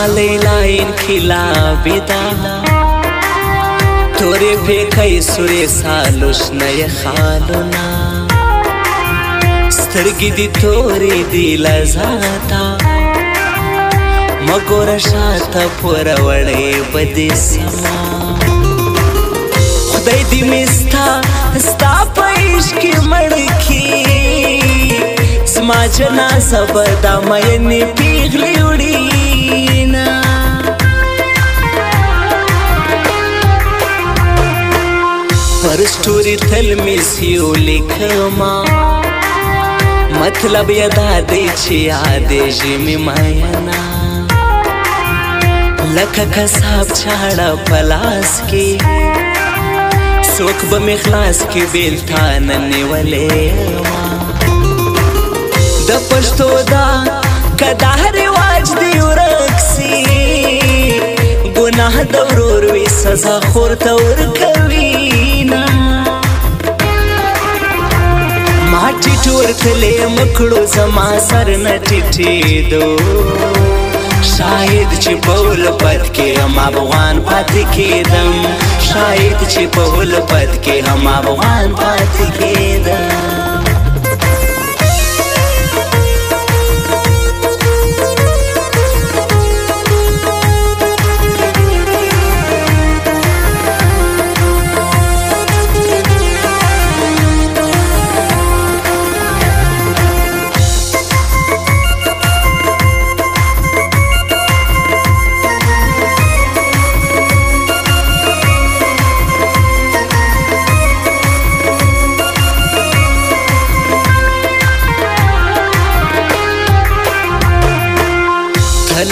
لیلا انقلابی دا توری پیکی سوری سالوش نی خالونا سترگی دی توری دی لزاتا مگور شاتا پورا وڑی بدی سما خدای دی مستا ستا پا عشقی مڑکی زما جنازه بدا مینی پیغلی وڑینا پر سٹوری تلمیسیو لکما مطلب یدا دی چی یادی جیمی ماینا لکه کساب چاڑا پلاس کی سوک بمخلاص کی بیلتانا نیولیما دا پشتو دا کدا رواج دی ورکسی گناہ دورور وی سزا خورتا ورکوینا ما ٹیٹور تلے مکڑو زما سر نٹیٹی دو شاید چی پول پد کے ہم افغان پات کیدم شاید چی پول پد کے ہم افغان پات کیدم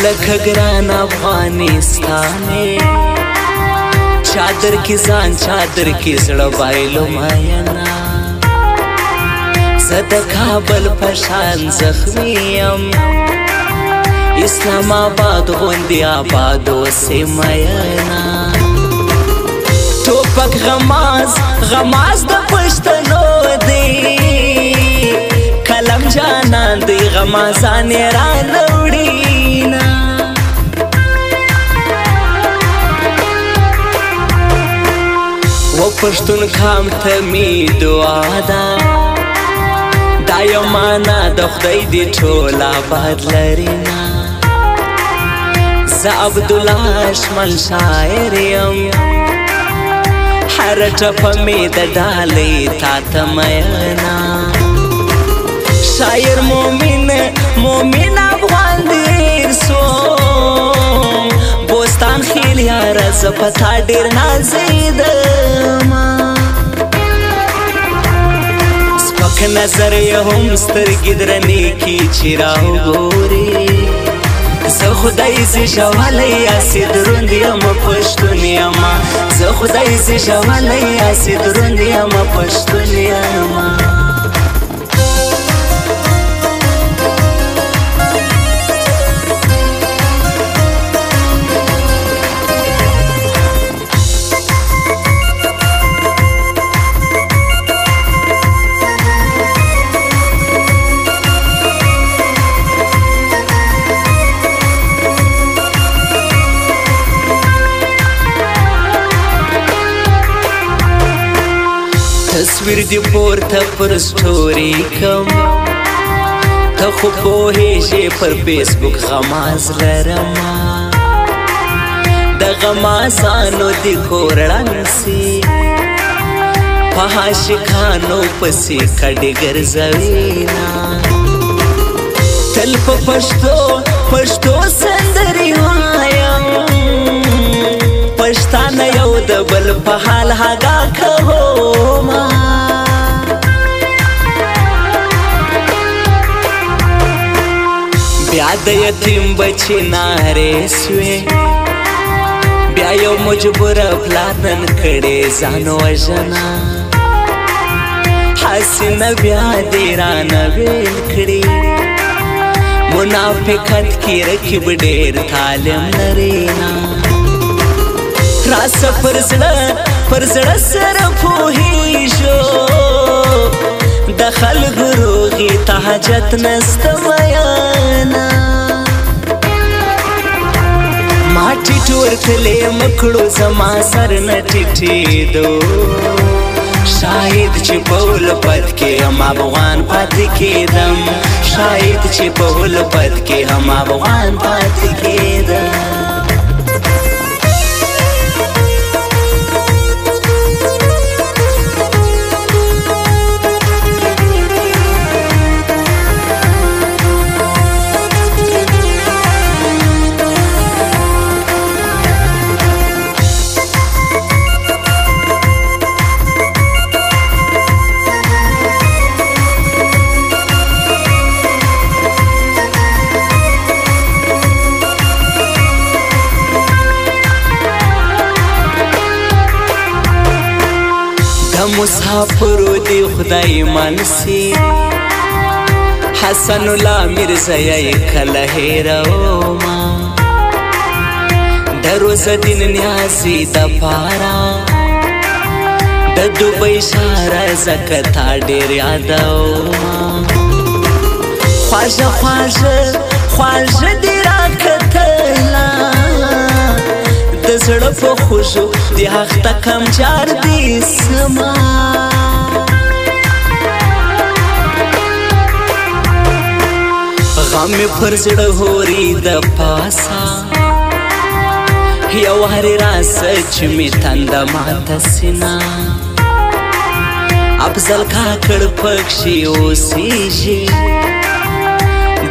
لکه ګران افغانستان چادر کی ځان چادر کی زړه بایلو ماینا زه د کابل په شان زخمی یم اسلام آباد غوندې آباد اوسې ماینا ټوپک غماز د پښتنو دی کلم جانان دی غمازان یې رانوړي و پښتون کام ته می دعا ده دا یو معنا د خدای دی ټول آباد لرینا زه عبدالله اشمل شاعر یم هر ټپه می د ډالۍ تا ته مینا شاعر مومن افغان ډېر سوم بوستان خیل یاره زه په تا ډېر نازېدمه سپک نظر یې هم سترګې درنې کي چې راوګورې زه خدای زیږولی اسې دروند یمه پښتون یمه زه خدای زیږولی اسې دروند یمه پښتون یمه تصویر دی پورته پر سټوري کم ته خو پوهېږې پر فیسبوک غماز لرما د غمازانو دی کور ړنګ سي په عاشقانو پسې کډې ګرځوينا تل په پښتو سندرې وایم پښتانه یو د بل په حال هغه کومه بیا د یتیم بچی نارې سوې بیا یو مجبوره پلار نن کړې ځان وژنه حسینه بیا دې رانه ویل کړي منافقت کې رکیب ډېر تعلیم لري راسه پر زړه سره پوهېږو د خلکو روغې ته حاجت نسته میانا ما ټیټور تلې مکړو زما سر نه ټیټېدو شاید چې په ولپت کې هم افغان پاتې کېدم شاید چې په ولپت کې هم افغان پاتې کېدم مسافرو دی خدای منسی حسن الله میرزایی کله هیروما د روز دین نیازی د پارا د دوبۍ ښار زکه تا ډېر یادوما خواږه خواږه خواږه دې راکتله د زړه په خوږو د هخته کم جار دې سما غم مې پر زړه هوري د پاسه یو هرې راسه چې مې تنده ماته سینه افضل کاکړ پکښې اوسېږي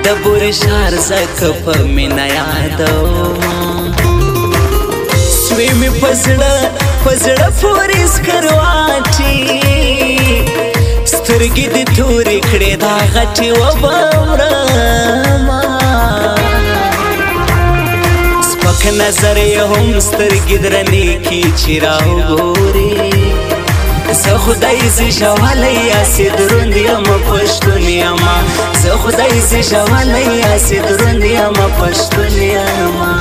د بورې ښار زکه په مینه یادومه سوی می پزړه پورې سکروټي سترګې دې تورې کړې دا غټې وبورما سپک نظر یې هم سترګې درنې کې چې راوګورې زه خدای زیږولی یاسې دروند یمه پښتون یمه زه خدای زیږولی یاسې دروند یمه پښتون یمه